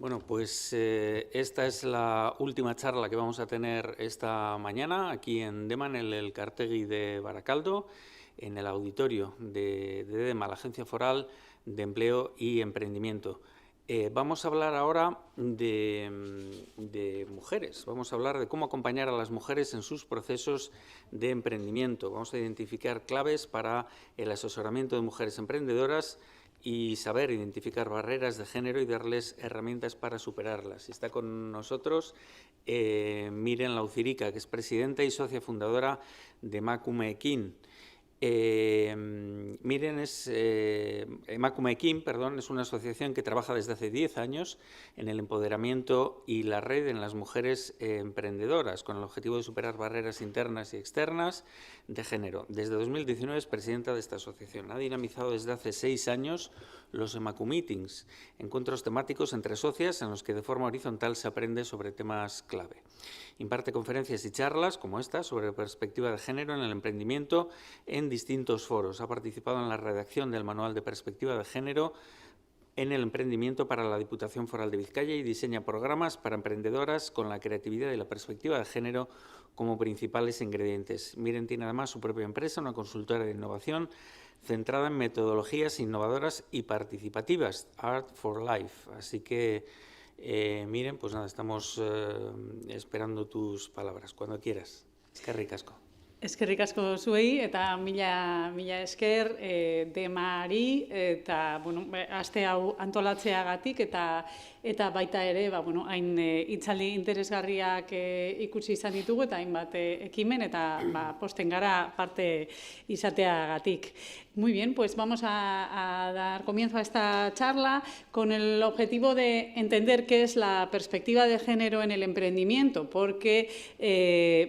Bueno, pues esta es la última charla que vamos a tener esta mañana aquí en DEMA, en el Elkartegi de Baracaldo, en el auditorio de DEMA, la Agencia Foral de Empleo y Emprendimiento. Vamos a hablar ahora de mujeres, vamos a hablar de cómo acompañar a las mujeres en sus procesos de emprendimiento. Vamos a identificar claves para el asesoramiento de mujeres emprendedoras y saber identificar barreras de género y darles herramientas para superarlas. Está con nosotros Miren Laucirica, que es presidenta y socia fundadora de Emakume Ekin. Miren Emakume Ekin, es una asociación que trabaja desde hace 10 años en el empoderamiento y la red en las mujeres emprendedoras, con el objetivo de superar barreras internas y externas de género. Desde 2019 es presidenta de esta asociación. Ha dinamizado desde hace 6 años los Emakumeetings, encuentros temáticos entre socias en los que de forma horizontal se aprende sobre temas clave. Imparte conferencias y charlas como esta sobre perspectiva de género en el emprendimiento en distintos foros. Ha participado en la redacción del Manual de Perspectiva de Género en el emprendimiento para la Diputación Foral de Vizcaya y diseña programas para emprendedoras con la creatividad y la perspectiva de género como principales ingredientes. Miren tiene además su propia empresa, una consultora de innovación centrada en metodologías innovadoras y participativas, Art for Life. Así que, Miren, pues nada, estamos esperando tus palabras, cuando quieras. Eskerrik asko. Eskerrik asko zuei eta mila esker DEMAri eta aste hau antolatzeagatik eta baita ere hain hitzaldi interesgarriak ikusi izan ditugu eta hainbat ekimen eta posten gara parte izateagatik. Muy bien, pues vamos a dar comienzo a esta charla con el objetivo de entender qué es la perspectiva de género en el emprendimiento, porque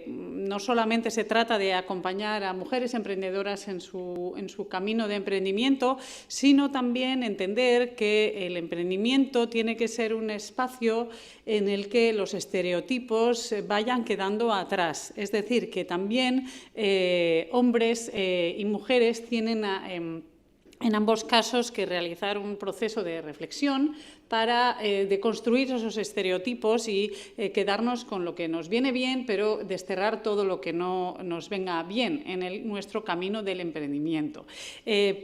no solamente se trata de acompañar a mujeres emprendedoras en su camino de emprendimiento, sino también entender que el emprendimiento tiene que ser un espacio en el que los estereotipos vayan quedando atrás. Es decir, que también hombres y mujeres tienen en ambos casos que realizar un proceso de reflexión para deconstruir esos estereotipos y quedarnos con lo que nos viene bien, pero desterrar todo lo que no nos venga bien en nuestro camino del emprendimiento.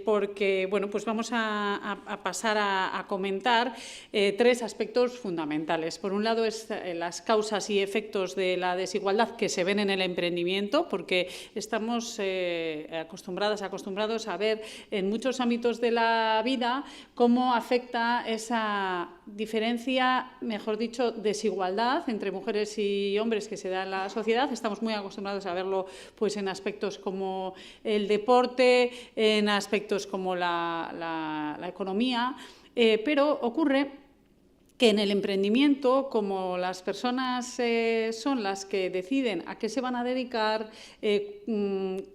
Porque, pues vamos a pasar a comentar 3 aspectos fundamentales. Por un lado, es las causas y efectos de la desigualdad que se ven en el emprendimiento, porque estamos acostumbrados a ver en muchos ámbitos de la vida cómo afecta esa diferencia, mejor dicho, desigualdad entre mujeres y hombres que se da en la sociedad. Estamos muy acostumbrados a verlo pues, en aspectos como el deporte, en aspectos como la economía, pero ocurre que en el emprendimiento, como las personas son las que deciden a qué se van a dedicar,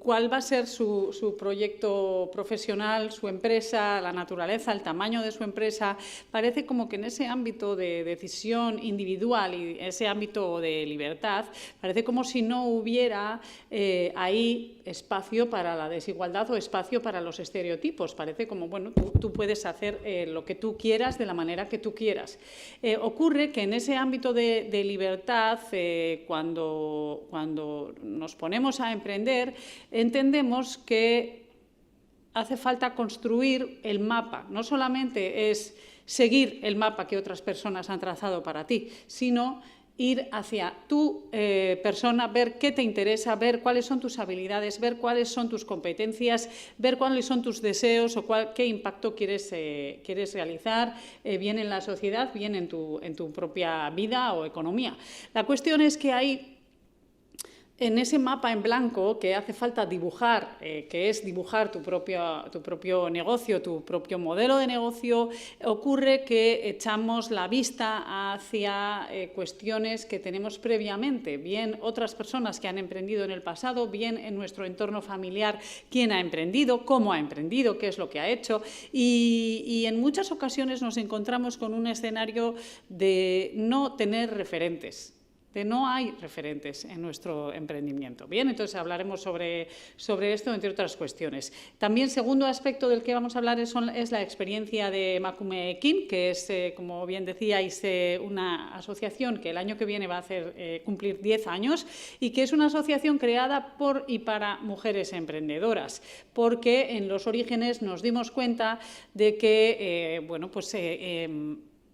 cuál va a ser su proyecto profesional, su empresa, la naturaleza, el tamaño de su empresa, parece como que en ese ámbito de decisión individual y ese ámbito de libertad, parece como si no hubiera ahí espacio para la desigualdad o espacio para los estereotipos. Parece como, bueno, tú puedes hacer lo que tú quieras de la manera que tú quieras. Ocurre que en ese ámbito de libertad, cuando nos ponemos a emprender, entendemos que hace falta construir el mapa. No solamente es seguir el mapa que otras personas han trazado para ti, sino ir hacia tu persona, ver qué te interesa, ver cuáles son tus habilidades, ver cuáles son tus competencias, ver cuáles son tus deseos o qué impacto quieres realizar, bien en la sociedad, bien en tu propia vida o economía. La cuestión es que hay en ese mapa en blanco que hace falta dibujar, que es dibujar tu propio negocio, tu propio modelo de negocio, ocurre que echamos la vista hacia cuestiones que tenemos previamente, bien otras personas que han emprendido en el pasado, bien en nuestro entorno familiar quién ha emprendido, cómo ha emprendido, qué es lo que ha hecho, y en muchas ocasiones nos encontramos con un escenario de no tener referentes. no hay referentes en nuestro emprendimiento. Bien, entonces hablaremos sobre esto, entre otras cuestiones. También, segundo aspecto del que vamos a hablar es la experiencia de Emakume Ekin, que es, como bien decíais, una asociación que el año que viene va a cumplir 10 años y que es una asociación creada por y para mujeres emprendedoras, porque en los orígenes nos dimos cuenta de que,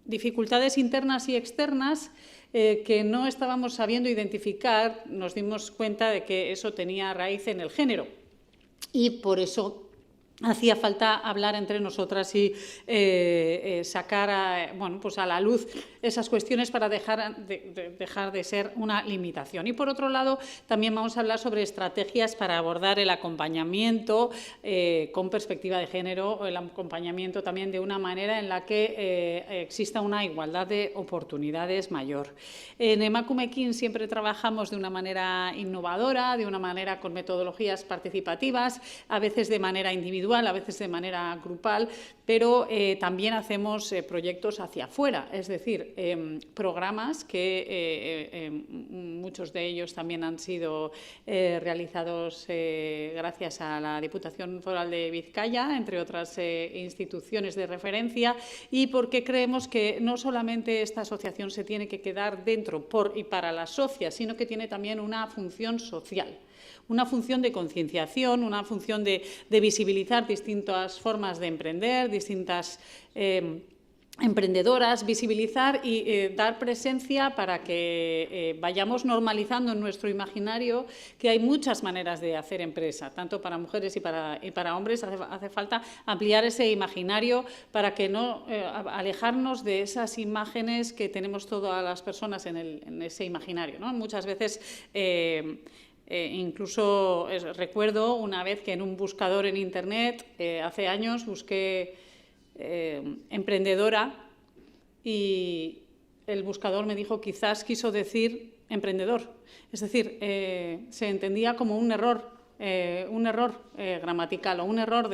dificultades internas y externas que no estábamos sabiendo identificar, nos dimos cuenta de que eso tenía raíz en el género y por eso hacía falta hablar entre nosotras y sacar a la luz esas cuestiones para dejar de ser una limitación. Y por otro lado, también vamos a hablar sobre estrategias para abordar el acompañamiento con perspectiva de género, o el acompañamiento también de una manera en la que exista una igualdad de oportunidades mayor. En Emakume Ekin siempre trabajamos de una manera innovadora, de una manera con metodologías participativas, a veces de manera individual, a veces de manera grupal, pero también hacemos proyectos hacia afuera, es decir, programas que muchos de ellos también han sido realizados gracias a la Diputación Foral de Vizcaya, entre otras instituciones de referencia, y porque creemos que no solamente esta asociación se tiene que quedar dentro por y para las socias, sino que tiene también una función social. Una función de concienciación, una función de visibilizar distintas formas de emprender, distintas emprendedoras, visibilizar y dar presencia para que vayamos normalizando en nuestro imaginario que hay muchas maneras de hacer empresa, tanto para mujeres y para hombres. Hace falta ampliar ese imaginario para que no alejarnos de esas imágenes que tenemos todas las personas en ese imaginario, ¿no? Muchas veces incluso recuerdo una vez que en un buscador en Internet, hace años, busqué emprendedora y el buscador me dijo, quizás quiso decir emprendedor. Es decir, se entendía como un error gramatical o un error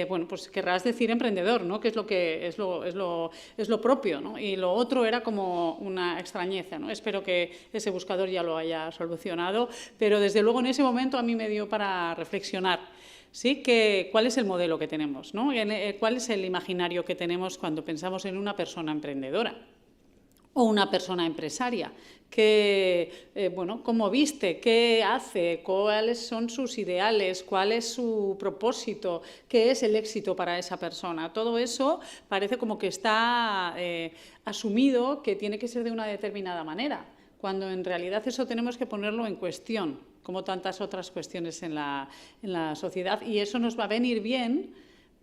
bueno, pues querrás decir emprendedor, ¿no? Que es lo propio, ¿no? Y lo otro era como una extrañeza, ¿no? Espero que ese buscador ya lo haya solucionado, pero desde luego en ese momento a mí me dio para reflexionar. Sí, ¿cuál es el modelo que tenemos, ¿no? ¿Cuál es el imaginario que tenemos cuando pensamos en una persona emprendedora o una persona empresaria? ¿Cómo viste? ¿Qué hace? ¿Cuáles son sus ideales? ¿Cuál es su propósito? ¿Qué es el éxito para esa persona? Todo eso parece como que está asumido que tiene que ser de una determinada manera, cuando en realidad eso tenemos que ponerlo en cuestión, como tantas otras cuestiones en la sociedad. Y eso nos va a venir bien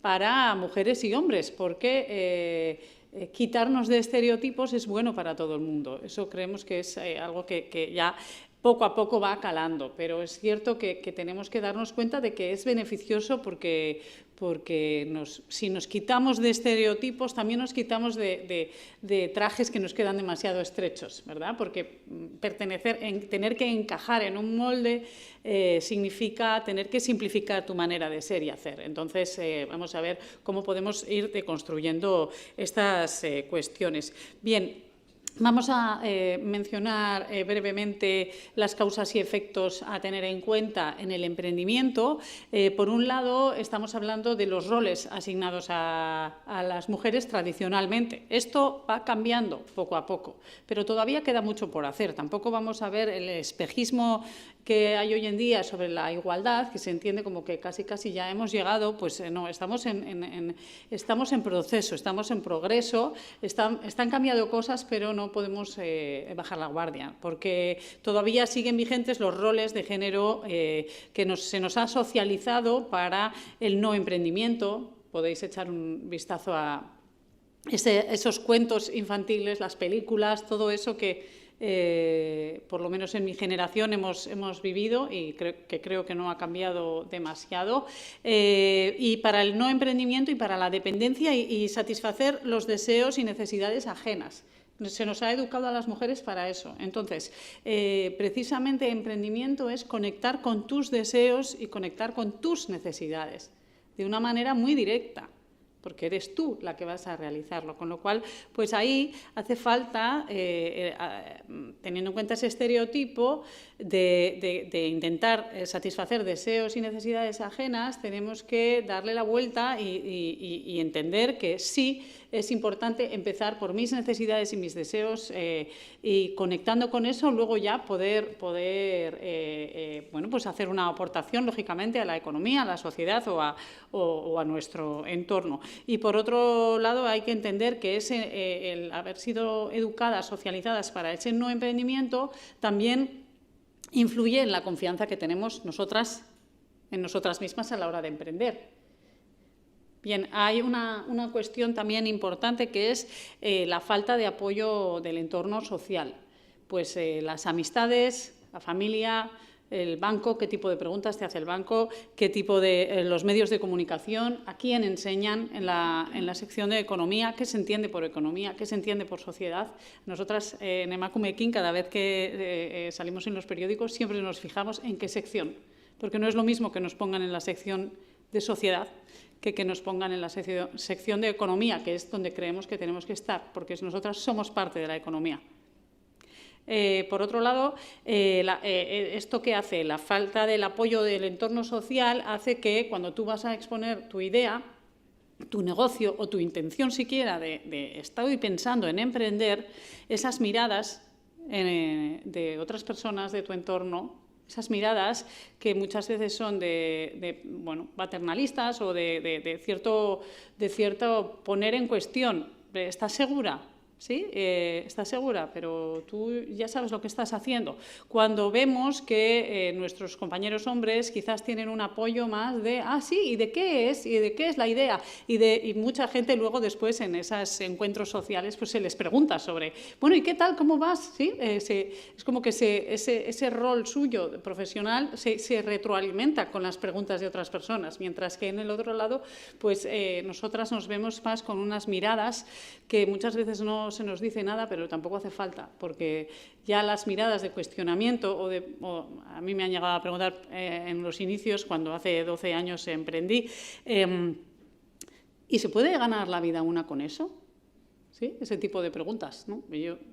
para mujeres y hombres, porque quitarnos de estereotipos es bueno para todo el mundo. Eso creemos que es algo que ya poco a poco va calando, pero es cierto que tenemos que darnos cuenta de que es beneficioso porque si nos quitamos de estereotipos, también nos quitamos de trajes que nos quedan demasiado estrechos, ¿verdad? Porque tener que encajar en un molde significa tener que simplificar tu manera de ser y hacer. Entonces, vamos a ver cómo podemos ir deconstruyendo estas cuestiones. Bien. Vamos a mencionar brevemente las causas y efectos a tener en cuenta en el emprendimiento. Por un lado, estamos hablando de los roles asignados a las mujeres tradicionalmente. Esto va cambiando poco a poco, pero todavía queda mucho por hacer. Tampoco vamos a ver el espejismo que hay hoy en día sobre la igualdad, que se entiende como que casi ya hemos llegado. Pues no, estamos en proceso, estamos en progreso, están cambiando cosas, pero no podemos bajar la guardia, porque todavía siguen vigentes los roles de género que se nos ha socializado para el no emprendimiento. Podéis echar un vistazo a esos cuentos infantiles, las películas, todo eso que por lo menos en mi generación hemos vivido y creo que no ha cambiado demasiado, y para el no emprendimiento y para la dependencia y satisfacer los deseos y necesidades ajenas. Se nos ha educado a las mujeres para eso. Entonces, precisamente emprendimiento es conectar con tus deseos y conectar con tus necesidades de una manera muy directa. porque eres tú la que vas a realizarlo. Con lo cual, pues ahí hace falta, teniendo en cuenta ese estereotipo de intentar satisfacer deseos y necesidades ajenas, tenemos que darle la vuelta y entender que sí es importante empezar por mis necesidades y mis deseos y conectando con eso, luego ya poder bueno, pues hacer una aportación, lógicamente, a la economía, a la sociedad o a nuestro entorno. Y por otro lado, hay que entender que el haber sido educadas, socializadas para ese no emprendimiento, también influye en la confianza que tenemos nosotras en nosotras mismas a la hora de emprender. Bien, hay una cuestión también importante que es la falta de apoyo del entorno social. Pues las amistades, la familia, el banco, qué tipo de preguntas te hace el banco, qué tipo de los medios de comunicación, a quién enseñan en la sección de economía, qué se entiende por economía, qué se entiende por sociedad. Nosotras en Emakumeekin, cada vez que salimos en los periódicos, siempre nos fijamos en qué sección, porque no es lo mismo que nos pongan en la sección de sociedad que nos pongan en la sección de economía, que es donde creemos que tenemos que estar, porque nosotras somos parte de la economía. Por otro lado, esto que hace, la falta del apoyo del entorno social, hace que cuando tú vas a exponer tu idea, tu negocio o tu intención siquiera de estoy pensando en emprender, esas miradas de otras personas de tu entorno, esas miradas que muchas veces son bueno, paternalistas o de cierto poner en cuestión, ¿estás segura? ¿Sí? ¿Estás segura? Pero tú ya sabes lo que estás haciendo. Cuando vemos que nuestros compañeros hombres quizás tienen un apoyo más de, sí, ¿y de qué es? ¿Y de qué es la idea? Y mucha gente luego después en esos encuentros sociales pues se les pregunta sobre, bueno, ¿y qué tal? ¿Cómo vas? ¿Sí? Es como que ese rol suyo profesional se retroalimenta con las preguntas de otras personas, mientras que en el otro lado pues nosotras nos vemos más con unas miradas que muchas veces no se nos dice nada, pero tampoco hace falta, porque ya las miradas de cuestionamiento, a mí me han llegado a preguntar en los inicios, cuando hace 12 años emprendí, ¿y se puede ganar la vida una con eso? ¿Sí? Ese tipo de preguntas, ¿no?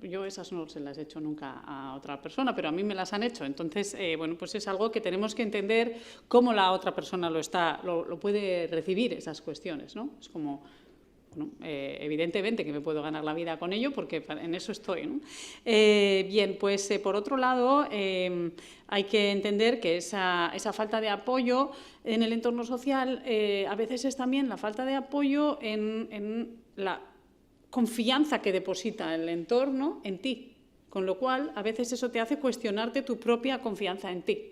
Yo esas no se las he hecho nunca a otra persona, pero a mí me las han hecho. Entonces, bueno, pues es algo que tenemos que entender cómo la otra persona lo puede recibir, esas cuestiones, ¿no? Es como... Bueno, evidentemente que me puedo ganar la vida con ello porque en eso estoy, ¿no? Bien, pues por otro lado hay que entender que esa falta de apoyo en el entorno social a veces es también la falta de apoyo en la confianza que deposita el entorno en ti, con lo cual a veces eso te hace cuestionarte tu propia confianza en ti.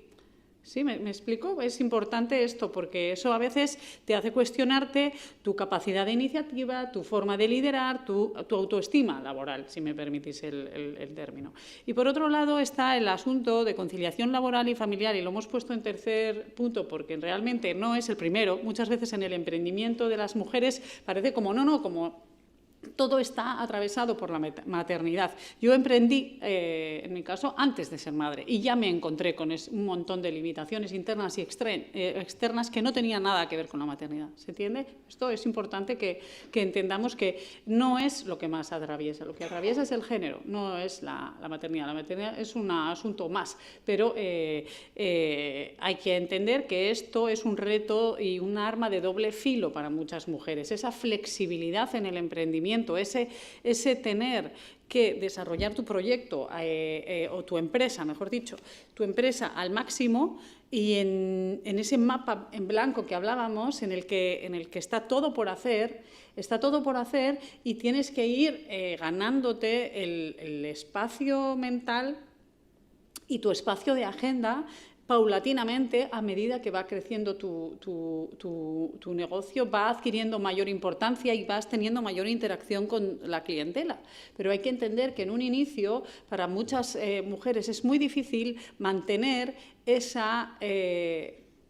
¿Sí? ¿Me explico? Es importante esto porque eso a veces te hace cuestionarte tu capacidad de iniciativa, tu forma de liderar, tu autoestima laboral, si me permitís el término. Y por otro lado está el asunto de conciliación laboral y familiar, y lo hemos puesto en tercer punto porque realmente no es el primero. Muchas veces en el emprendimiento de las mujeres parece como como... Todo está atravesado por la maternidad. Yo emprendí, en mi caso, antes de ser madre y ya me encontré con un montón de limitaciones internas y externas que no tenían nada que ver con la maternidad. ¿Se entiende? Esto es importante que entendamos que no es lo que más atraviesa. Lo que atraviesa es el género, no es la maternidad. La maternidad es un asunto más, pero hay que entender que esto es un reto y un arma de doble filo para muchas mujeres. Esa flexibilidad en el emprendimiento, ese tener que desarrollar tu proyecto o tu empresa, mejor dicho, tu empresa al máximo y en ese mapa en blanco que hablábamos, en el que está todo por hacer y tienes que ir ganándote el espacio mental y tu espacio de agenda paulatinamente, a medida que va creciendo tu negocio, va adquiriendo mayor importancia y vas teniendo mayor interacción con la clientela. Pero hay que entender que en un inicio, para muchas mujeres es muy difícil mantener esa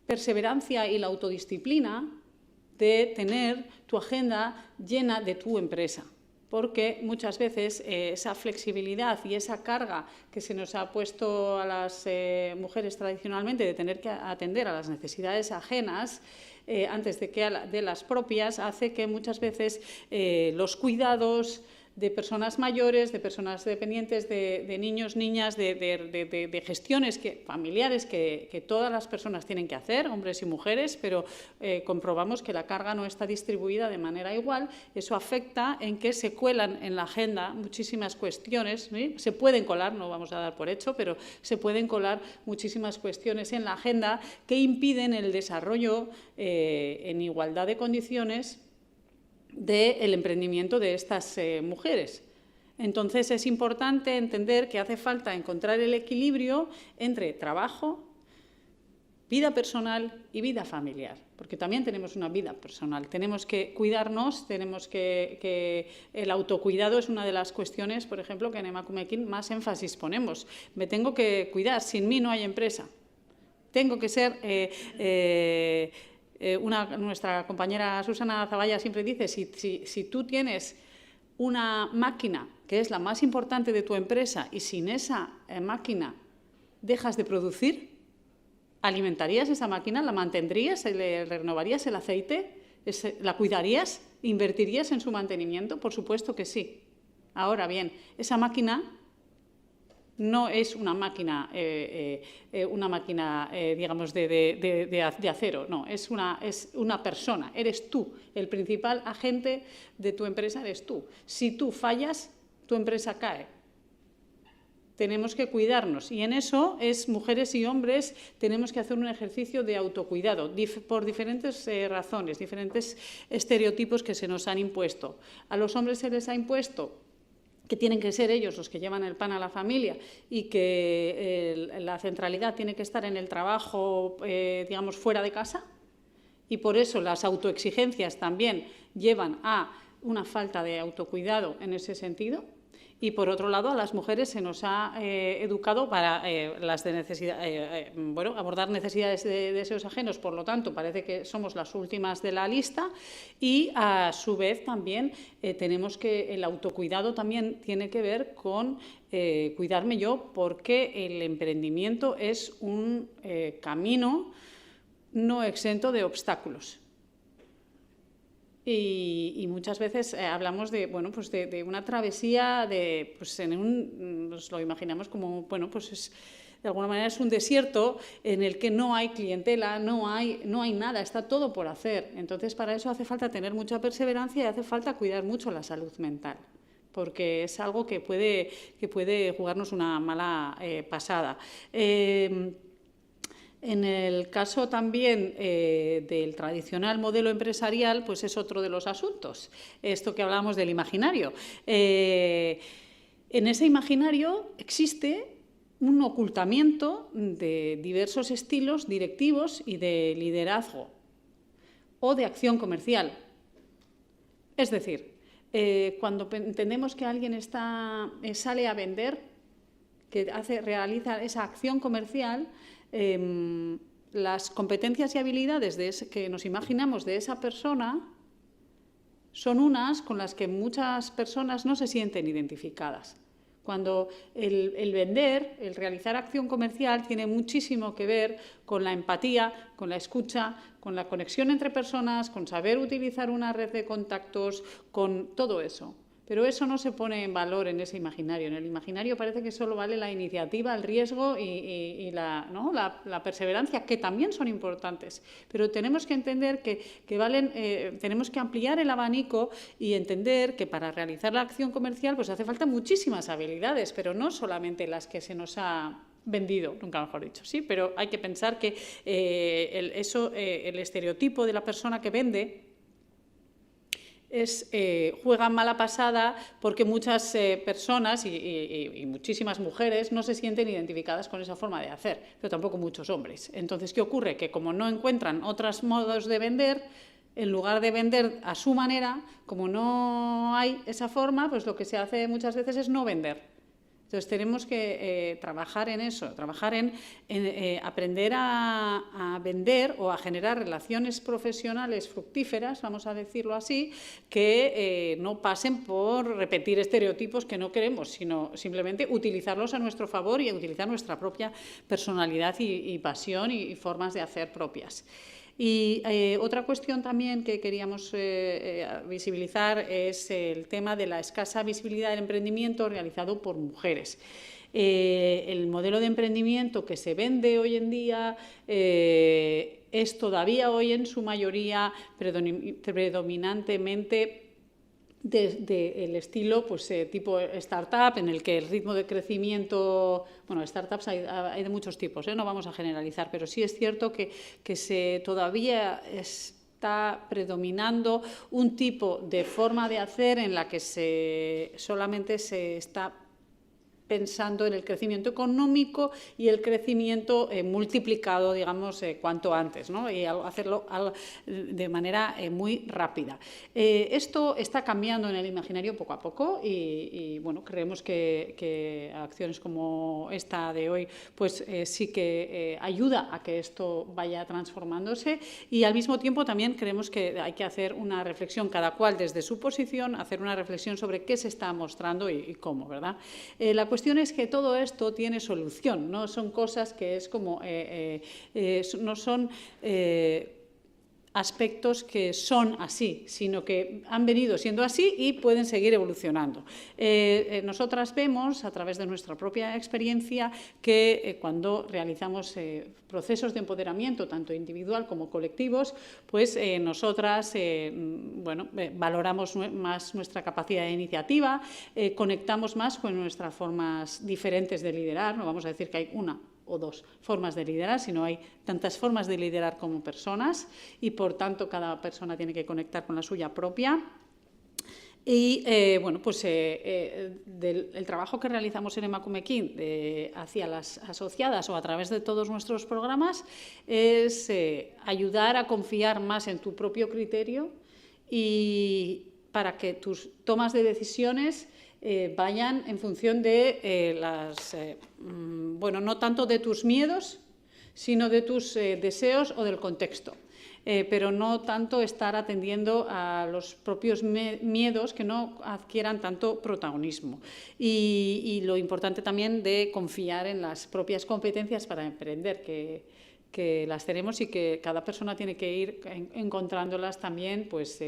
perseverancia y la autodisciplina de tener tu agenda llena de tu empresa. porque muchas veces esa flexibilidad y esa carga que se nos ha puesto a las mujeres tradicionalmente de tener que atender a las necesidades ajenas antes de las propias, hace que muchas veces los cuidados de personas mayores, de personas dependientes, de niños, niñas, de gestiones familiares que todas las personas tienen que hacer, hombres y mujeres, pero comprobamos que la carga no está distribuida de manera igual. Eso afecta en que se cuelan en la agenda muchísimas cuestiones, ¿sí? Se pueden colar, no vamos a dar por hecho, pero se pueden colar muchísimas cuestiones en la agenda que impiden el desarrollo en igualdad de condiciones del emprendimiento de estas mujeres. Entonces es importante entender que hace falta encontrar el equilibrio entre trabajo, vida personal y vida familiar, porque también tenemos una vida personal, tenemos que cuidarnos, tenemos que el autocuidado es una de las cuestiones, por ejemplo, que en Emakumeekin más énfasis ponemos. Me tengo que cuidar, sin mí no hay empresa. Tengo que ser... nuestra compañera Susana Zavalla siempre dice, si tú tienes una máquina que es la más importante de tu empresa y sin esa máquina dejas de producir, ¿alimentarías esa máquina? ¿La mantendrías? ¿Le renovarías el aceite? ¿La cuidarías? ¿Invertirías en su mantenimiento? Por supuesto que sí. Ahora bien, esa máquina no es una máquina, digamos, de acero, no, es una persona, eres tú, el principal agente de tu empresa eres tú. Si tú fallas, tu empresa cae. Tenemos que cuidarnos y en eso mujeres y hombres tenemos que hacer un ejercicio de autocuidado por diferentes razones, diferentes estereotipos que se nos han impuesto. A los hombres se les ha impuesto que tienen que ser ellos los que llevan el pan a la familia y que la centralidad tiene que estar en el trabajo, digamos, fuera de casa, y por eso las autoexigencias también llevan a una falta de autocuidado en ese sentido. Y por otro lado, a las mujeres se nos ha educado para abordar necesidades de deseos ajenos, por lo tanto, parece que somos las últimas de la lista y a su vez también tenemos que el autocuidado también tiene que ver con cuidarme yo, porque el emprendimiento es un camino no exento de obstáculos. Y muchas veces hablamos de, de una travesía, nos lo imaginamos como, de alguna manera es un desierto en el que no hay clientela, no hay nada, está todo por hacer. Entonces, para eso hace falta tener mucha perseverancia y hace falta cuidar mucho la salud mental, porque es algo que puede jugarnos una mala pasada. En el caso también del tradicional modelo empresarial, pues es otro de los asuntos, esto que hablábamos del imaginario. En ese imaginario existe un ocultamiento de diversos estilos directivos y de liderazgo o de acción comercial. Es decir, cuando entendemos que alguien sale a vender, que realiza esa acción comercial, las competencias y habilidades que nos imaginamos de esa persona son unas con las que muchas personas no se sienten identificadas. Cuando el vender, el realizar acción comercial tiene muchísimo que ver con la empatía, con la escucha, con la conexión entre personas, con saber utilizar una red de contactos, con todo eso. Pero eso no se pone en valor en ese imaginario. En el imaginario parece que solo vale la iniciativa, el riesgo y la perseverancia, que también son importantes. Pero tenemos que entender tenemos que ampliar el abanico y entender que para realizar la acción comercial pues hace falta muchísimas habilidades, pero no solamente las que se nos ha vendido, nunca mejor dicho, sí, pero hay que pensar que el estereotipo de la persona que vende juega mala pasada porque muchas personas y muchísimas mujeres no se sienten identificadas con esa forma de hacer, pero tampoco muchos hombres. Entonces, ¿qué ocurre? Que como no encuentran otros modos de vender, en lugar de vender a su manera, como no hay esa forma, pues lo que se hace muchas veces es no vender. Entonces, tenemos que trabajar en eso, trabajar en aprender a vender o a generar relaciones profesionales fructíferas, vamos a decirlo así, que no pasen por repetir estereotipos que no queremos, sino simplemente utilizarlos a nuestro favor y utilizar nuestra propia personalidad y pasión y formas de hacer propias. Y otra cuestión también que queríamos visibilizar es el tema de la escasa visibilidad del emprendimiento realizado por mujeres. El modelo de emprendimiento que se vende hoy en día es todavía hoy en su mayoría predominantemente del estilo pues, tipo startup, en el que el ritmo de crecimiento, bueno, startups hay de muchos tipos, no vamos a generalizar, pero sí es cierto que todavía está predominando un tipo de forma de hacer en la que solamente se está pensando en el crecimiento económico y el crecimiento multiplicado, digamos, cuanto antes, ¿no? Y hacerlo de manera muy rápida. Esto está cambiando en el imaginario poco a poco y bueno, creemos que acciones como esta de hoy pues sí que ayuda a que esto vaya transformándose y al mismo tiempo también creemos que hay que hacer una reflexión cada cual desde su posición, hacer una reflexión sobre qué se está mostrando y cómo, ¿verdad? La cuestión es que todo esto tiene solución, no son cosas que es como, no son aspectos que son así, sino que han venido siendo así y pueden seguir evolucionando. Nosotras vemos, a través de nuestra propia experiencia, que cuando realizamos procesos de empoderamiento, tanto individual como colectivos, pues nosotras bueno, valoramos más nuestra capacidad de iniciativa, conectamos más con nuestras formas diferentes de liderar, no vamos a decir que hay una o dos formas de liderar, sino hay tantas formas de liderar como personas y, por tanto, cada persona tiene que conectar con la suya propia. Y, bueno, pues el trabajo que realizamos en Emakumekin hacia las asociadas o a través de todos nuestros programas es ayudar a confiar más en tu propio criterio y para que tus tomas de decisiones vayan en función de bueno, no tanto de tus miedos, sino de tus deseos o del contexto. Pero no tanto estar atendiendo a los propios miedos que no adquieran tanto protagonismo. Y lo importante también de confiar en las propias competencias para emprender, que las tenemos y que cada persona tiene que ir encontrándolas también pues,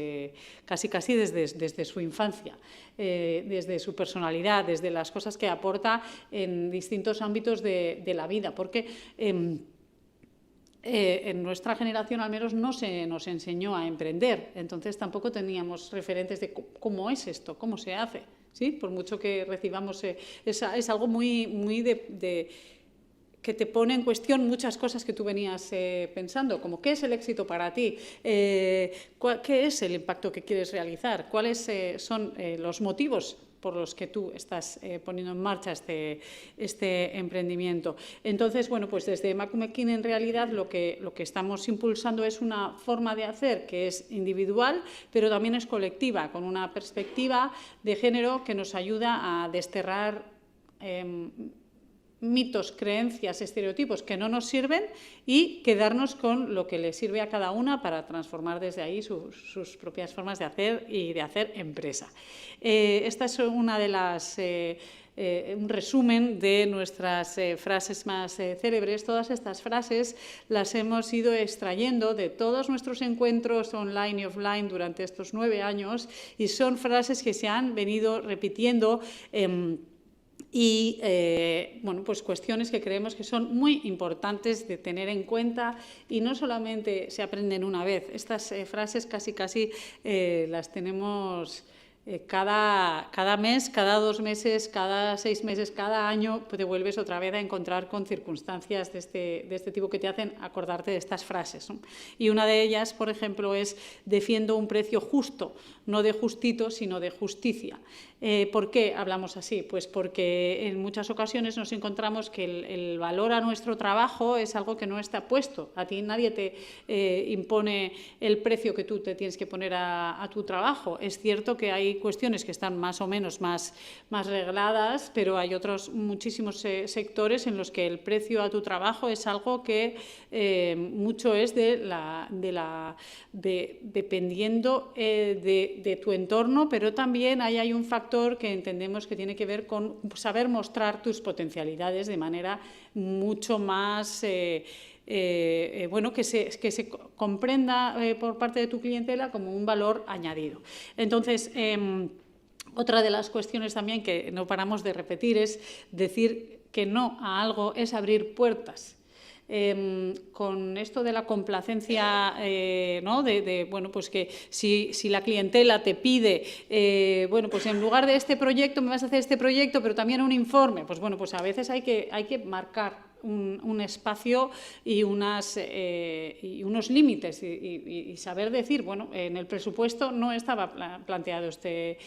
casi desde su infancia, desde su personalidad, desde las cosas que aporta en distintos ámbitos de la vida, porque en nuestra generación al menos no se nos enseñó a emprender, entonces tampoco teníamos referentes de cómo es esto, cómo se hace, ¿sí? Por mucho que recibamos, es algo muy que te pone en cuestión muchas cosas que tú venías pensando, como qué es el éxito para ti, qué es el impacto que quieres realizar, cuáles son los motivos por los que tú estás poniendo en marcha este emprendimiento. Entonces, bueno, pues desde Emakumekin en realidad lo que estamos impulsando es una forma de hacer que es individual, pero también es colectiva, con una perspectiva de género que nos ayuda a desterrar mitos, creencias, estereotipos que no nos sirven y quedarnos con lo que le sirve a cada una para transformar desde ahí sus propias formas de hacer y de hacer empresa. Esta es una de las... un resumen de nuestras frases más célebres. Todas estas frases las hemos ido extrayendo de todos nuestros encuentros online y offline durante estos 9 años y son frases que se han venido repitiendo y bueno, pues cuestiones que creemos que son muy importantes de tener en cuenta y no solamente se aprenden una vez. Estas frases casi las tenemos cada mes, cada 2 meses, cada 6 meses, cada año, pues te vuelves otra vez a encontrar con circunstancias de este tipo que te hacen acordarte de estas frases, ¿no? Y una de ellas, por ejemplo, es defiendo un precio justo, no de justito, sino de justicia. ¿Por qué hablamos así? Pues porque en muchas ocasiones nos encontramos que el valor a nuestro trabajo es algo que no está puesto. A ti nadie te impone el precio que tú te tienes que poner a tu trabajo. Es cierto que hay hay cuestiones que están más o menos más regladas, pero hay otros muchísimos sectores en los que el precio a tu trabajo es algo que mucho es dependiendo de tu entorno, pero también ahí hay un factor que entendemos que tiene que ver con saber mostrar tus potencialidades de manera mucho más bueno, que se comprenda por parte de tu clientela como un valor añadido. Entonces, otra de las cuestiones también que no paramos de repetir es decir que no a algo es abrir puertas. Con esto de la complacencia, ¿no? Bueno, pues que si la clientela te pide, bueno, pues en lugar de este proyecto me vas a hacer este proyecto, pero también un informe, pues bueno, pues a veces hay que marcar un espacio y unos límites y saber decir, bueno, en el presupuesto no estaba planteado este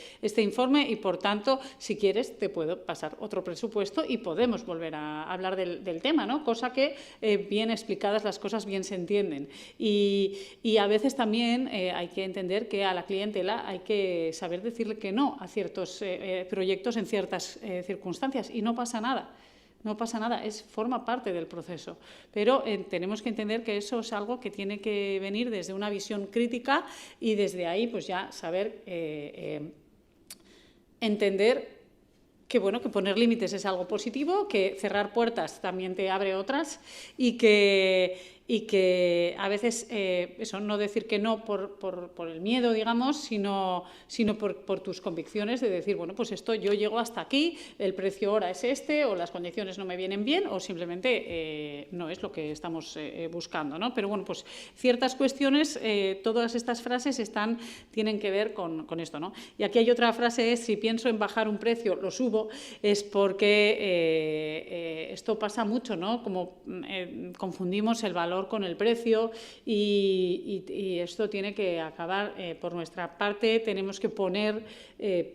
informe y, por tanto, si quieres, te puedo pasar otro presupuesto y podemos volver a hablar del tema, ¿no? Cosa que bien explicadas las cosas bien se entienden. Y a veces también hay que entender que a la clientela hay que saber decirle que no a ciertos proyectos en ciertas circunstancias y no pasa nada. No pasa nada, forma parte del proceso. Pero tenemos que entender que eso es algo que tiene que venir desde una visión crítica y desde ahí pues ya saber entender que, bueno, que poner límites es algo positivo, que cerrar puertas también te abre otras y que a veces, eso, no decir que no por el miedo, digamos, sino por tus convicciones de decir, bueno, pues esto yo llego hasta aquí, el precio ahora es este, o las condiciones no me vienen bien, o simplemente no es lo que estamos buscando, ¿no? Pero bueno, pues ciertas cuestiones, todas estas frases tienen que ver con esto, ¿no? Y aquí hay otra frase, es: si pienso en bajar un precio, lo subo, es porque esto pasa mucho, ¿no? Como confundimos el valor con el precio y esto tiene que acabar. Por nuestra parte tenemos que poner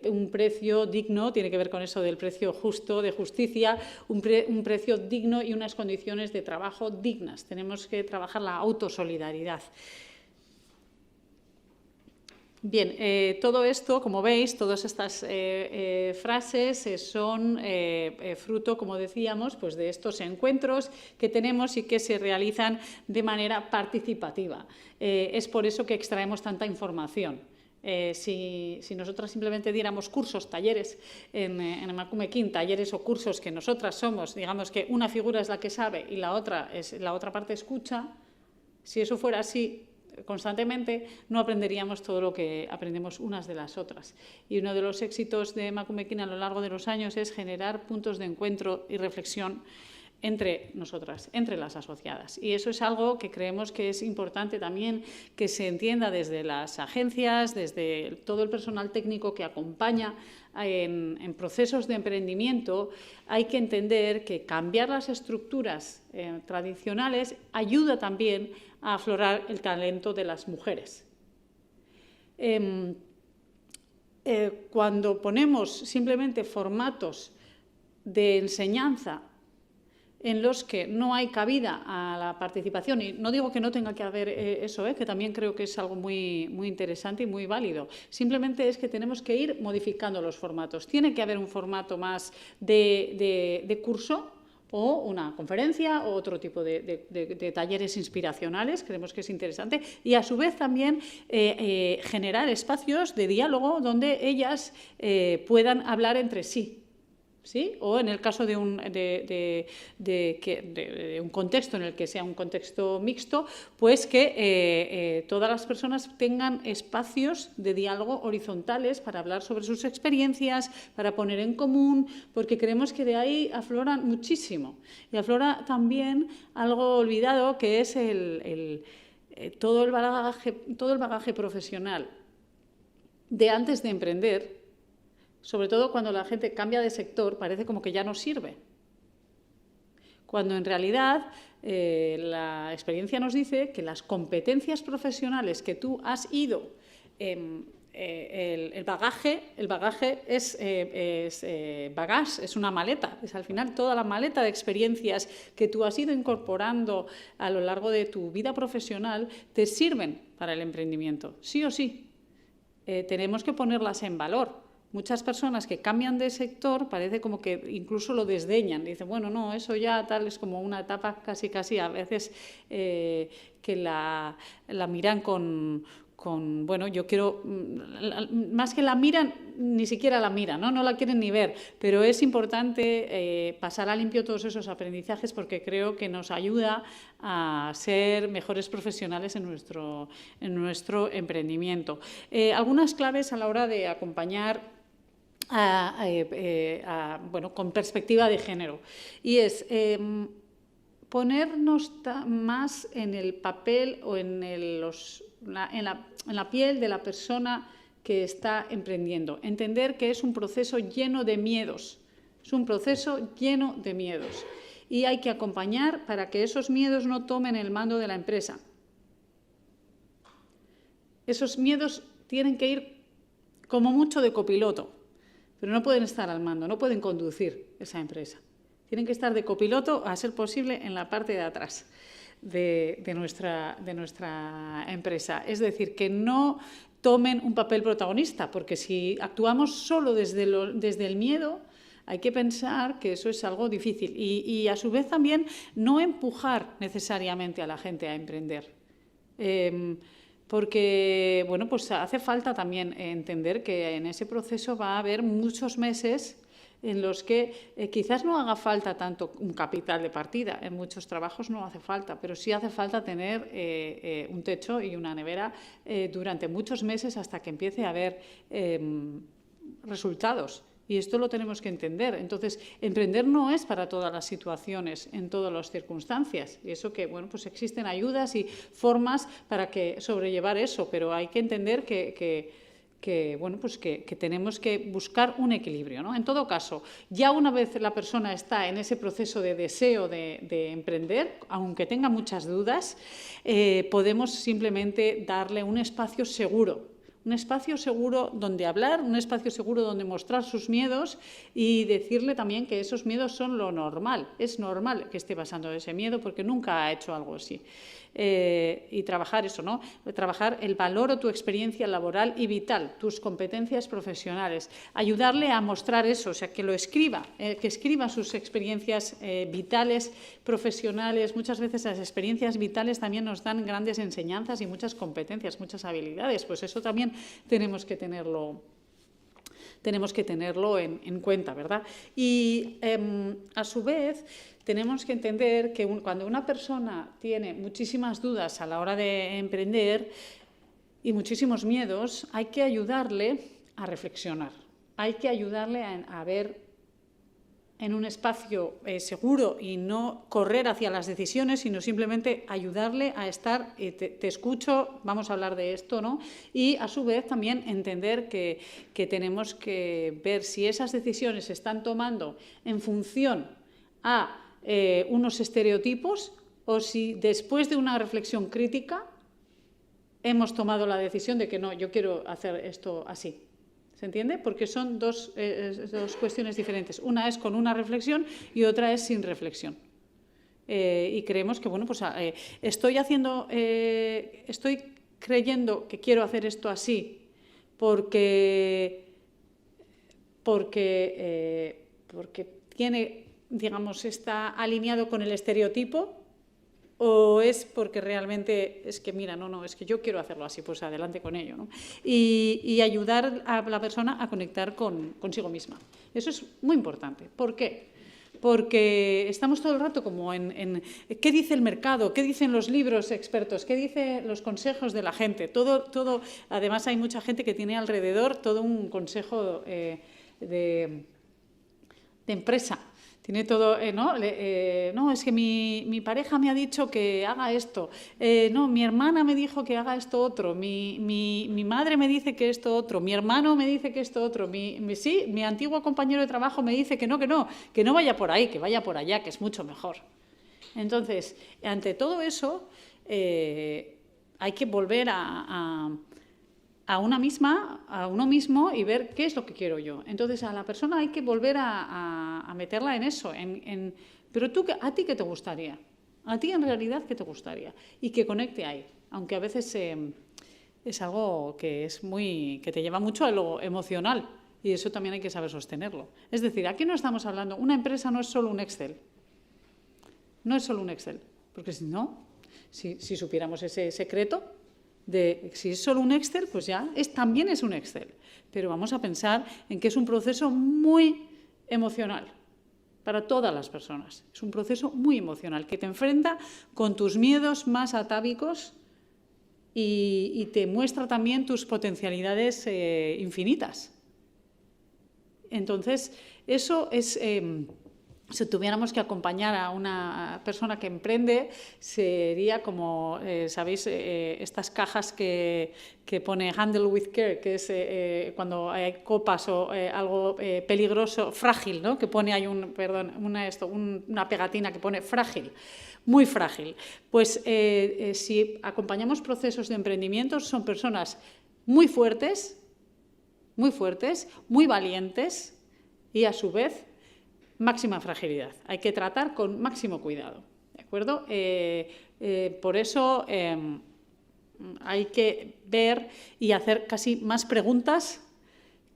un precio digno, tiene que ver con eso del precio justo, de justicia, un precio digno y unas condiciones de trabajo dignas. Tenemos que trabajar la autosolidaridad. Bien, todo esto, como veis, todas estas frases son fruto, como decíamos, pues de estos encuentros que tenemos y que se realizan de manera participativa. Es por eso que extraemos tanta información. Si nosotras simplemente diéramos cursos, talleres en Emakumekin, talleres o cursos que nosotras somos, digamos que una figura es la que sabe y la otra parte escucha, si eso fuera así constantemente, no aprenderíamos todo lo que aprendemos unas de las otras. Y uno de los éxitos de Emakumekin a lo largo de los años es generar puntos de encuentro y reflexión entre nosotras, entre las asociadas. Y eso es algo que creemos que es importante también que se entienda desde las agencias, desde todo el personal técnico que acompaña en procesos de emprendimiento. Hay que entender que cambiar las estructuras tradicionales ayuda también a aflorar el talento de las mujeres. Cuando ponemos simplemente formatos de enseñanza en los que no hay cabida a la participación, y no digo que no tenga que haber eso, que también creo que es algo muy, muy interesante y muy válido, simplemente es que tenemos que ir modificando los formatos. Tiene que haber un formato más de curso, o una conferencia o otro tipo de talleres inspiracionales, creemos que es interesante, y a su vez también generar espacios de diálogo donde ellas puedan hablar entre sí. ¿Sí? O en el caso de un contexto en el que sea un contexto mixto, pues que todas las personas tengan espacios de diálogo horizontales para hablar sobre sus experiencias, para poner en común, porque creemos que de ahí afloran muchísimo. Y aflora también algo olvidado, que es todo el bagaje profesional de antes de emprender. Sobre todo cuando la gente cambia de sector, parece como que ya no sirve. Cuando en realidad la experiencia nos dice que las competencias profesionales que tú has ido, el bagaje es bagage, es una maleta, es al final toda la maleta de experiencias que tú has ido incorporando a lo largo de tu vida profesional, te sirven para el emprendimiento, sí o sí. tenemos que ponerlas en valor. Muchas personas que cambian de sector parece como que incluso lo desdeñan. Dicen, bueno, no, eso ya tal, es como una etapa casi a veces que la miran con, bueno, yo quiero, más que la miran, ni siquiera la miran, no la quieren ni ver, pero es importante pasar a limpio todos esos aprendizajes porque creo que nos ayuda a ser mejores profesionales en nuestro emprendimiento. Algunas claves a la hora de acompañar bueno, con perspectiva de género, y es ponernos más en el papel o en la piel de la persona que está emprendiendo. Entender que es un proceso lleno de miedos, y hay que acompañar para que esos miedos no tomen el mando de la empresa. Esos miedos tienen que ir como mucho de copiloto, pero no pueden estar al mando, no pueden conducir esa empresa. Tienen que estar de copiloto, a ser posible, en la parte de atrás de nuestra empresa. Es decir, que no tomen un papel protagonista, porque si actuamos solo desde el miedo, hay que pensar que eso es algo difícil. Y a su vez también no empujar necesariamente a la gente a emprender. Porque, bueno, pues hace falta también entender que en ese proceso va a haber muchos meses en los que quizás no haga falta tanto un capital de partida, en muchos trabajos no hace falta, pero sí hace falta tener un techo y una nevera durante muchos meses hasta que empiece a haber resultados. Y esto lo tenemos que entender. Entonces, emprender no es para todas las situaciones, en todas las circunstancias. Y eso que, bueno, pues existen ayudas y formas para sobrellevar eso, pero hay que entender bueno, pues que tenemos que buscar un equilibrio, ¿no? En todo caso, ya una vez la persona está en ese proceso de deseo de emprender, aunque tenga muchas dudas, podemos simplemente darle un espacio seguro. Un espacio seguro donde hablar, un espacio seguro donde mostrar sus miedos y decirle también que esos miedos son lo normal. Es normal que esté pasando ese miedo porque nunca ha hecho algo así. Y trabajar eso, ¿no? Trabajar el valor o tu experiencia laboral y vital, tus competencias profesionales. Ayudarle a mostrar eso, o sea, que lo escriba, que escriba sus experiencias vitales, profesionales. Muchas veces las experiencias vitales también nos dan grandes enseñanzas y muchas competencias, muchas habilidades. Pues eso también tenemos que tenerlo en cuenta, ¿verdad? Y a su vez tenemos que entender que cuando una persona tiene muchísimas dudas a la hora de emprender y muchísimos miedos, hay que ayudarle a reflexionar, hay que ayudarle a ver en un espacio seguro y no correr hacia las decisiones, sino simplemente ayudarle a estar, te escucho, vamos a hablar de esto, ¿no? Y a su vez también entender que tenemos que ver si esas decisiones se están tomando en función a unos estereotipos o si después de una reflexión crítica hemos tomado la decisión de que no, yo quiero hacer esto así. ¿Se entiende? Porque son dos cuestiones diferentes. Una es con una reflexión y otra es sin reflexión. Y creemos que, bueno, pues estoy creyendo que quiero hacer esto así porque tiene, digamos, está alineado con el estereotipo. ¿O es porque realmente es que, mira, no, es que yo quiero hacerlo así, pues adelante con ello, ¿no? Y ayudar a la persona a conectar consigo misma. Eso es muy importante. ¿Por qué? Porque estamos todo el rato como en qué dice el mercado, qué dicen los libros expertos, qué dicen los consejos de la gente. Todo, además hay mucha gente que tiene alrededor todo un consejo de empresa. Tiene todo, ¿no? No, es que mi pareja me ha dicho que haga esto. No, mi hermana me dijo que haga esto otro. Mi madre me dice que esto otro. Mi hermano me dice que esto otro. Mi antiguo compañero de trabajo me dice que no vaya por ahí, que vaya por allá, que es mucho mejor. Entonces, ante todo eso, hay que volver a uno mismo y ver qué es lo que quiero yo. Entonces, a la persona hay que volver a meterla en eso. Pero ¿a ti qué te gustaría? ¿A ti en realidad qué te gustaría? Y que conecte ahí. Aunque a veces es algo que te lleva mucho a lo emocional y eso también hay que saber sostenerlo. Es decir, aquí no estamos hablando, una empresa no es solo un Excel, no es solo un Excel, porque si no, si supiéramos ese secreto de si es solo un Excel, pues ya también es un Excel, pero vamos a pensar en que es un proceso muy emocional para todas las personas, es un proceso muy emocional que te enfrenta con tus miedos más atávicos y te muestra también tus potencialidades infinitas. Entonces, eso es, si tuviéramos que acompañar a una persona que emprende, sería como, ¿sabéis? Estas cajas que pone handle with care, que es cuando hay copas o algo peligroso, frágil, ¿no? Que pone, hay una pegatina que pone frágil. Muy frágil. Pues si acompañamos procesos de emprendimiento, son personas muy fuertes, muy valientes y a su vez máxima fragilidad. Hay que tratar con máximo cuidado, ¿de acuerdo? Por eso hay que ver y hacer casi más preguntas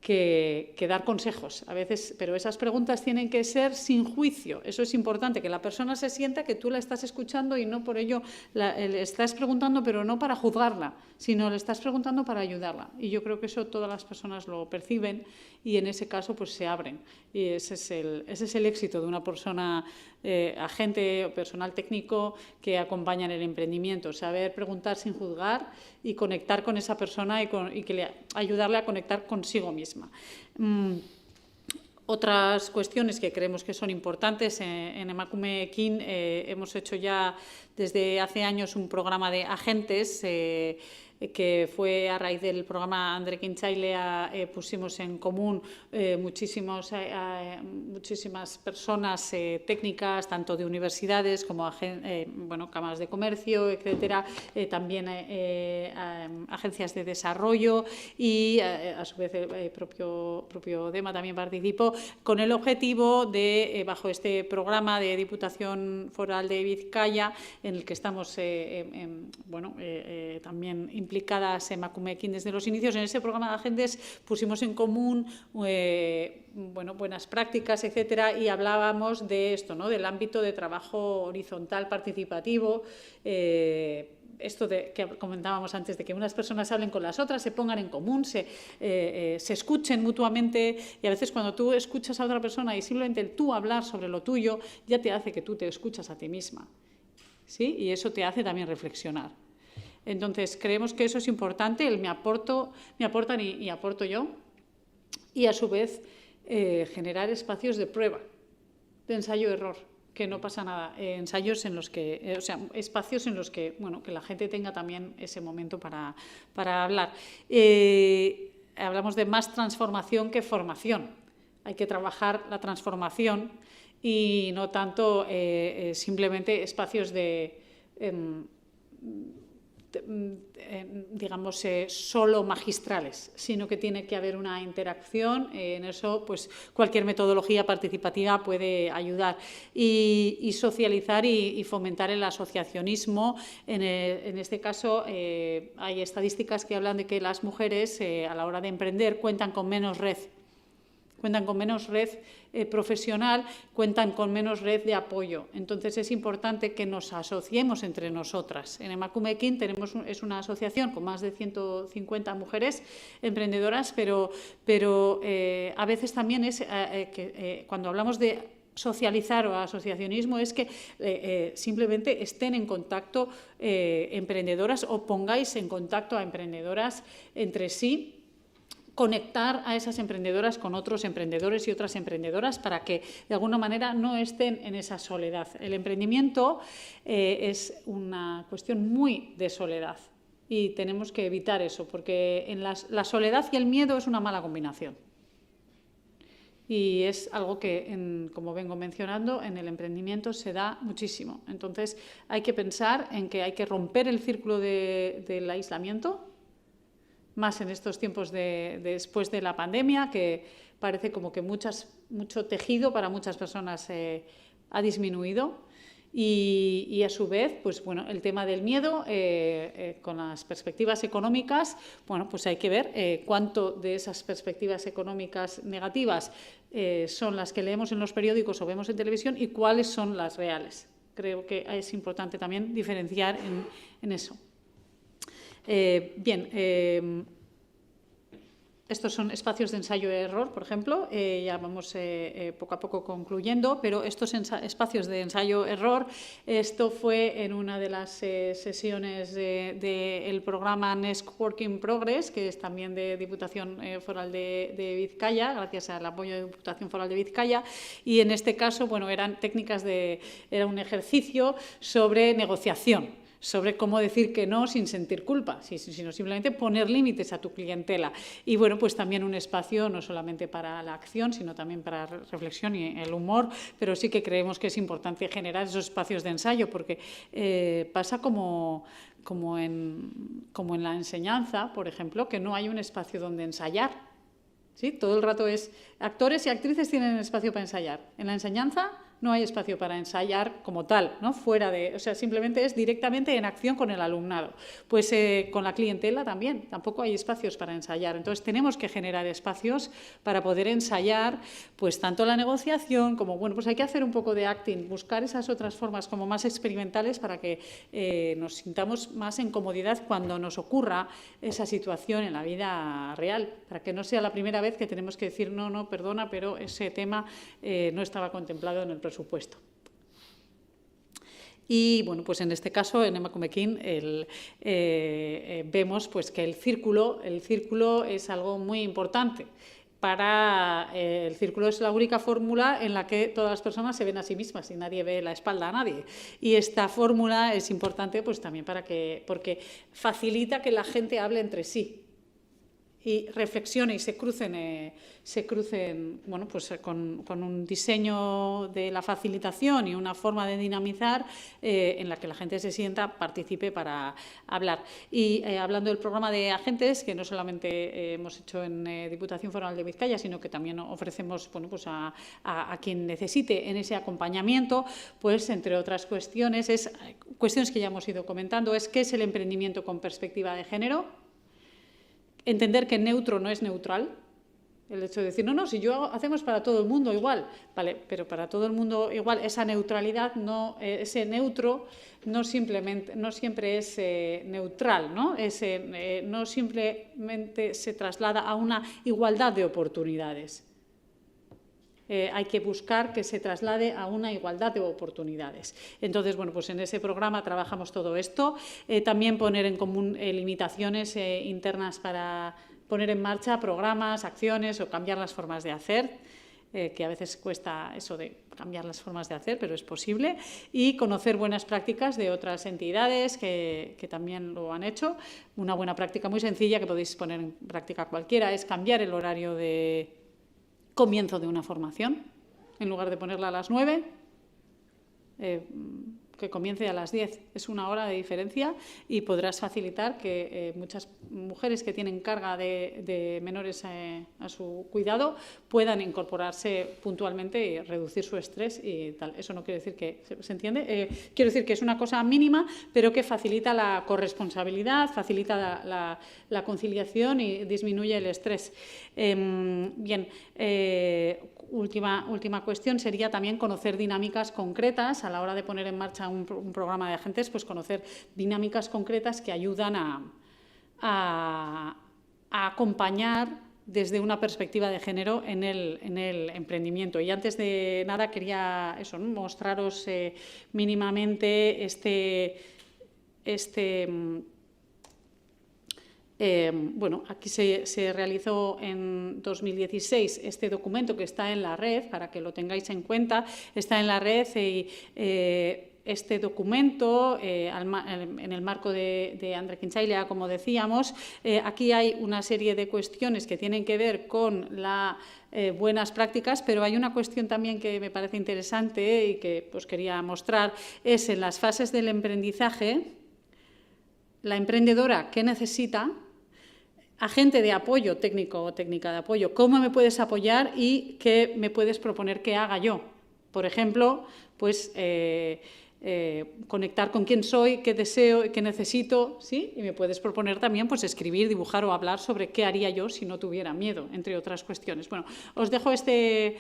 que dar consejos a veces, pero esas preguntas tienen que ser sin juicio. Eso es importante, que la persona se sienta que tú la estás escuchando y no por ello le estás preguntando, pero no para juzgarla, sino le estás preguntando para ayudarla. Y yo creo que eso todas las personas lo perciben y en ese caso pues se abren. Y ese es el éxito de una persona, agente o personal técnico que acompaña en el emprendimiento, saber preguntar sin juzgar y conectar con esa persona y ayudarle a conectar consigo misma. Otras cuestiones que creemos que son importantes, en Emakume Ekin hemos hecho ya desde hace años un programa de agentes que fue a raíz del programa Andrekin Txailea, pusimos en común muchísimas personas técnicas, tanto de universidades como cámaras de comercio, etcétera, también agencias de desarrollo y a su vez el propio DEMA también participó, con el objetivo de, bajo este programa de Diputación Foral de Vizcaya, en el que estamos también implicadas Emakume Ekin desde los inicios. En ese programa de agentes pusimos en común buenas prácticas, etcétera, y hablábamos de esto, ¿no? Del ámbito de trabajo horizontal participativo, esto que comentábamos antes, de que unas personas hablen con las otras, se pongan en común, se escuchen mutuamente, y a veces cuando tú escuchas a otra persona y simplemente el tú hablar sobre lo tuyo, ya te hace que tú te escuchas a ti misma, ¿sí? Y eso te hace también reflexionar. Entonces, creemos que eso es importante, me aportan y aporto yo, y a su vez generar espacios de prueba, de ensayo-error, que no pasa nada, ensayos en los que, espacios en los que, que la gente tenga también ese momento para hablar. Hablamos de más transformación que formación. Hay que trabajar la transformación y no tanto simplemente espacios digamos, solo magistrales, sino que tiene que haber una interacción. En eso, pues, cualquier metodología participativa puede ayudar. Y socializar y fomentar el asociacionismo. En este caso, hay estadísticas que hablan de que las mujeres, a la hora de emprender, cuentan con menos red profesional, cuentan con menos red de apoyo. Entonces, es importante que nos asociemos entre nosotras. En Emakume Ekin es una asociación con más de 150 mujeres emprendedoras, pero a veces también es cuando hablamos de socializar o asociacionismo es que simplemente estén en contacto emprendedoras o pongáis en contacto a emprendedoras entre sí, conectar a esas emprendedoras con otros emprendedores y otras emprendedoras para que de alguna manera no estén en esa soledad. El emprendimiento es una cuestión muy de soledad y tenemos que evitar eso, porque en la soledad y el miedo es una mala combinación. Y es algo que, como vengo mencionando, en el emprendimiento se da muchísimo. Entonces, hay que pensar en que hay que romper el círculo del aislamiento, más en estos tiempos después de la pandemia, que parece como que mucho tejido para muchas personas ha disminuido, Y a su vez, pues bueno, el tema del miedo, con las perspectivas económicas, bueno, pues hay que ver cuánto de esas perspectivas económicas negativas son las que leemos en los periódicos o vemos en televisión y cuáles son las reales. Creo que es importante también diferenciar en eso. Bien, estos son espacios de ensayo-error, por ejemplo, ya vamos poco a poco concluyendo, pero estos espacios de ensayo-error, esto fue en una de las sesiones del programa Next Work in Progress, que es también de Diputación Foral de Vizcaya, gracias al apoyo de Diputación Foral de Vizcaya, y en este caso, bueno, eran técnicas era un ejercicio sobre negociación, sobre cómo decir que no sin sentir culpa, sino simplemente poner límites a tu clientela. Y bueno, pues también un espacio no solamente para la acción, sino también para la reflexión y el humor, pero sí que creemos que es importante generar esos espacios de ensayo, porque pasa como en la enseñanza, por ejemplo, que no hay un espacio donde ensayar. ¿Sí? Todo el rato actores y actrices tienen espacio para ensayar. En la enseñanza no hay espacio para ensayar como tal, ¿no? O sea, simplemente es directamente en acción con el alumnado. Pues con la clientela también, tampoco hay espacios para ensayar. Entonces tenemos que generar espacios para poder ensayar, pues tanto la negociación como, bueno, pues hay que hacer un poco de acting, buscar esas otras formas como más experimentales para que nos sintamos más en comodidad cuando nos ocurra esa situación en la vida real, para que no sea la primera vez que tenemos que decir no, perdona, pero ese tema no estaba contemplado en el presupuesto. Y bueno, pues en este caso, en Emakumekin, vemos pues, que el círculo es algo muy importante. El círculo es la única fórmula en la que todas las personas se ven a sí mismas y nadie ve la espalda a nadie. Y esta fórmula es importante pues, también porque facilita que la gente hable entre sí y reflexione y se crucen bueno, pues con un diseño de la facilitación y una forma de dinamizar en la que la gente se sienta, participe para hablar. Y hablando del programa de agentes, que no solamente hemos hecho en Diputación Foral de Vizcaya, sino que también ofrecemos bueno, pues a quien necesite en ese acompañamiento, pues entre otras cuestiones, cuestiones que ya hemos ido comentando, ¿qué es el emprendimiento con perspectiva de género? Entender que neutro no es neutral, el hecho de decir, no, si hacemos para todo el mundo igual, vale, pero para todo el mundo igual, esa neutralidad, ese neutro no siempre es neutral, ¿no? No simplemente se traslada a una igualdad de oportunidades. Hay que buscar que se traslade a una igualdad de oportunidades. Entonces, bueno, pues en ese programa trabajamos todo esto. También poner en común limitaciones internas para poner en marcha programas, acciones o cambiar las formas de hacer, que a veces cuesta eso de cambiar las formas de hacer, pero es posible. Y conocer buenas prácticas de otras entidades que también lo han hecho. Una buena práctica muy sencilla que podéis poner en práctica cualquiera es cambiar el horario de comienzo de una formación, en lugar de ponerla a las 9, que comience a las 10. Es una hora de diferencia y podrás facilitar que muchas mujeres que tienen carga de menores a su cuidado puedan incorporarse puntualmente y reducir su estrés y tal. Eso no quiere decir que se entiende. Quiero decir que es una cosa mínima, pero que facilita la corresponsabilidad, facilita la conciliación y disminuye el estrés. Bien. Última cuestión sería también conocer dinámicas concretas a la hora de poner en marcha un programa de agentes, pues conocer dinámicas concretas que ayudan a acompañar desde una perspectiva de género en el emprendimiento. Y antes de nada quería mostraros mínimamente bueno, aquí se realizó en 2016 este documento que está en la red, para que lo tengáis en cuenta, está en la red y este documento, en el marco de Andre Quintzailea, como decíamos, aquí hay una serie de cuestiones que tienen que ver con las buenas prácticas, pero hay una cuestión también que me parece interesante y que pues, quería mostrar, es en las fases del emprendizaje, la emprendedora, ¿qué necesita? Agente de apoyo, técnico o técnica de apoyo, ¿cómo me puedes apoyar y qué me puedes proponer que haga yo? Por ejemplo, pues conectar con quién soy, qué deseo y qué necesito, ¿sí? Y me puedes proponer también pues, escribir, dibujar o hablar sobre qué haría yo si no tuviera miedo, entre otras cuestiones. Bueno, os dejo este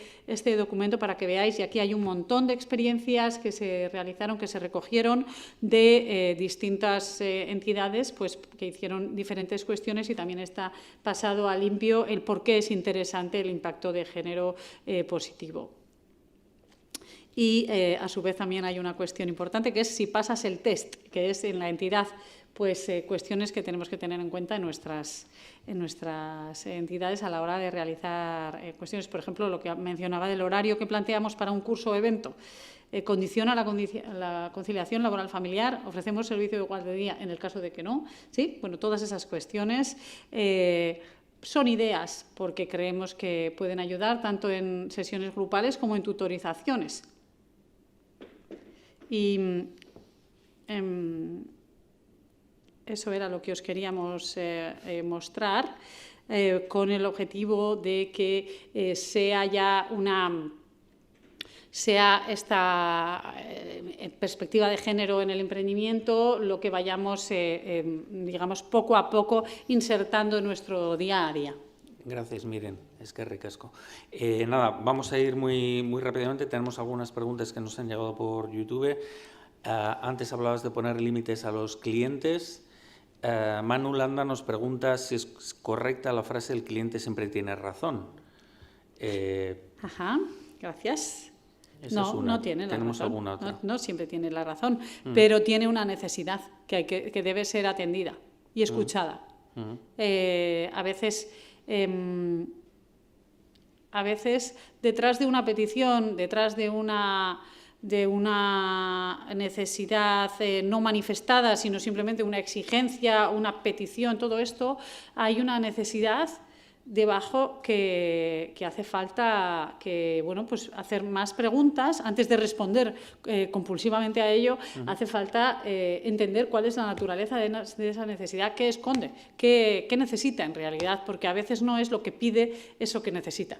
documento para que veáis, y aquí hay un montón de experiencias que se realizaron, que se recogieron de distintas entidades pues, que hicieron diferentes cuestiones, y también está pasado a limpio el por qué es interesante el impacto de género positivo. Y a su vez también hay una cuestión importante, que es si pasas el test, que es en la entidad, pues cuestiones que tenemos que tener en cuenta en nuestras entidades a la hora de realizar cuestiones. Por ejemplo, lo que mencionaba del horario que planteamos para un curso o evento. Condiciona la conciliación laboral familiar, ofrecemos servicio de guardería en el caso de que no, ¿sí? Bueno, todas esas cuestiones son ideas porque creemos que pueden ayudar tanto en sesiones grupales como en tutorizaciones. Y eso era lo que os queríamos mostrar, con el objetivo de que sea esta perspectiva de género en el emprendimiento lo que vayamos, digamos, poco a poco insertando en nuestro día a día. Gracias, Miren. Es que ricasco. Nada, vamos a ir muy rápidamente. Tenemos algunas preguntas que nos han llegado por YouTube. Antes hablabas de poner límites a los clientes. Manu Landa nos pregunta si es correcta la frase "el cliente siempre tiene razón". Ajá, gracias. No tiene la ¿Tenemos razón. alguna otra? No siempre tiene la razón, pero tiene una necesidad que debe ser atendida y escuchada. A veces, detrás de una petición, detrás de una necesidad no manifestada, sino simplemente una exigencia, una petición, todo esto, hay una necesidad debajo que hace falta pues hacer más preguntas antes de responder compulsivamente a ello. Hace falta entender cuál es la naturaleza de esa necesidad, qué esconde, qué necesita en realidad, porque a veces no es lo que pide, eso que necesita.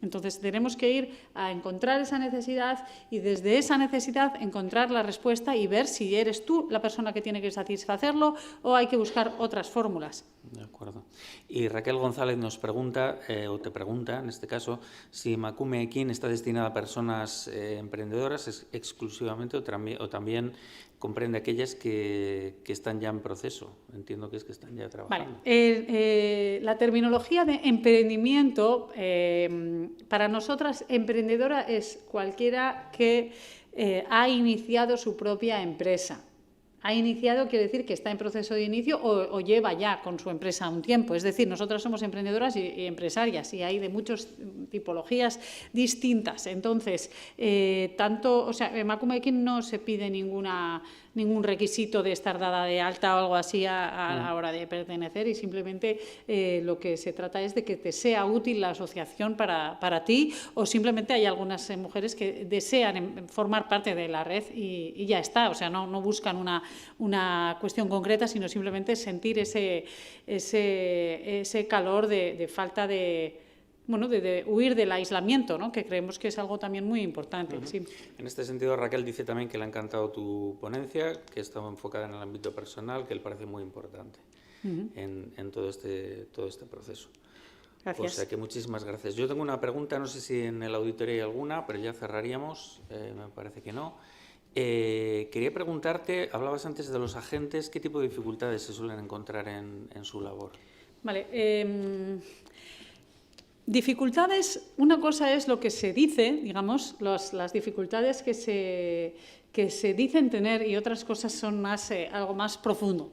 Entonces tenemos que ir a encontrar esa necesidad y desde esa necesidad encontrar la respuesta y ver si eres tú la persona que tiene que satisfacerlo o hay que buscar otras fórmulas. De acuerdo. Y Raquel González nos pregunta, o te pregunta en este caso, si Emakume Ekin está destinada a personas emprendedoras exclusivamente o también comprende aquellas que están ya en proceso. Entiendo que es que están ya trabajando. Vale. La terminología de emprendimiento, para nosotras, emprendedora es cualquiera que ha iniciado su propia empresa. Ha iniciado quiere decir que está en proceso de inicio o lleva ya con su empresa un tiempo. Es decir, nosotras somos emprendedoras y empresarias y hay de muchas tipologías distintas. Entonces, Emakume Ekin no se pide ningún requisito de estar dada de alta o algo así a la hora de pertenecer, y simplemente lo que se trata es de que te sea útil la asociación para ti, o simplemente hay algunas mujeres que desean formar parte de la red y ya está. O sea, no buscan una cuestión concreta, sino simplemente sentir ese calor de falta de huir del aislamiento, ¿no? Que creemos que es algo también muy importante. Sí. En este sentido, Raquel dice también que le ha encantado tu ponencia, que estaba enfocada en el ámbito personal, que le parece muy importante en todo este proceso. Gracias. O sea que muchísimas gracias. Yo tengo una pregunta, no sé si en el auditorio hay alguna, pero ya cerraríamos, me parece que no. Quería preguntarte, hablabas antes de los agentes, ¿qué tipo de dificultades se suelen encontrar en su labor? Vale. Dificultades, una cosa es lo que se dice, digamos, las dificultades que se dicen tener, y otras cosas son algo más profundo.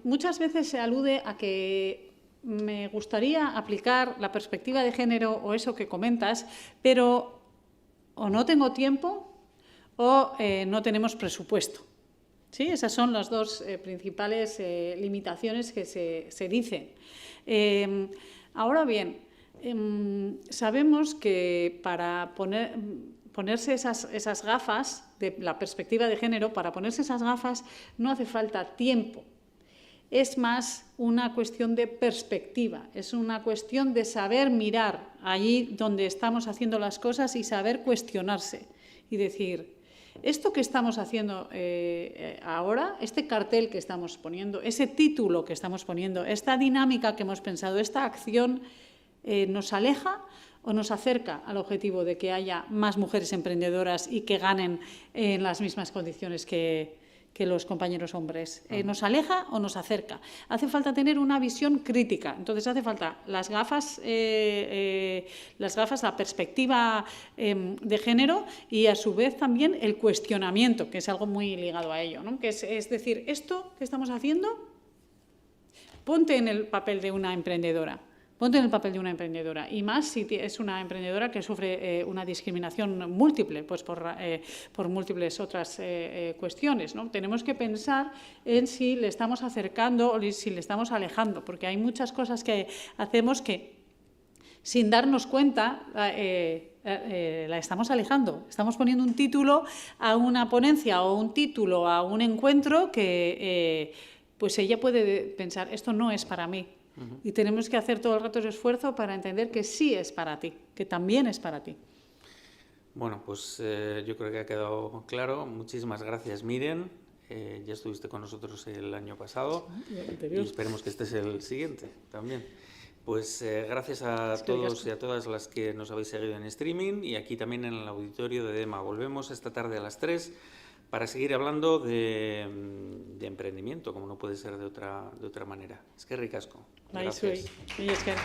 Muchas veces se alude a que me gustaría aplicar la perspectiva de género o eso que comentas, pero o no tengo tiempo o no tenemos presupuesto. ¿Sí? Esas son las dos principales limitaciones que se dicen. Ahora bien, sabemos que para ponerse esas gafas de la perspectiva de género, para ponerse esas gafas no hace falta tiempo. Es más una cuestión de perspectiva, es una cuestión de saber mirar allí donde estamos haciendo las cosas y saber cuestionarse y decir, Esto que estamos haciendo ahora, este cartel que estamos poniendo, ese título que estamos poniendo, esta dinámica que hemos pensado, esta acción, ¿nos aleja o nos acerca al objetivo de que haya más mujeres emprendedoras y que ganen en las mismas condiciones que los compañeros hombres? ¿Nos aleja o nos acerca? Hace falta tener una visión crítica. Entonces hace falta las gafas, la perspectiva de género y a su vez también el cuestionamiento, que es algo muy ligado a ello, ¿no? Que es decir, esto que estamos haciendo, ponte en el papel de una emprendedora. Ponte en el papel de una emprendedora, y más si es una emprendedora que sufre una discriminación múltiple, pues por múltiples otras cuestiones, ¿no? Tenemos que pensar en si le estamos acercando o si le estamos alejando, porque hay muchas cosas que hacemos que, sin darnos cuenta, la estamos alejando. Estamos poniendo un título a una ponencia o un título a un encuentro que pues ella puede pensar, esto no es para mí. Y tenemos que hacer todo el rato ese esfuerzo para entender que sí es para ti, que también es para ti. Bueno, pues yo creo que ha quedado claro. Muchísimas gracias, Miriam. Ya estuviste con nosotros el año pasado y esperemos que este es el siguiente también. Pues gracias a todos y a todas las que nos habéis seguido en streaming y aquí también en el auditorio de DEMA. Volvemos esta tarde a las 3 para seguir hablando de emprendimiento, como no puede ser de otra manera. Es que ricasco. Gracias. Bai, zuei. Mila esker.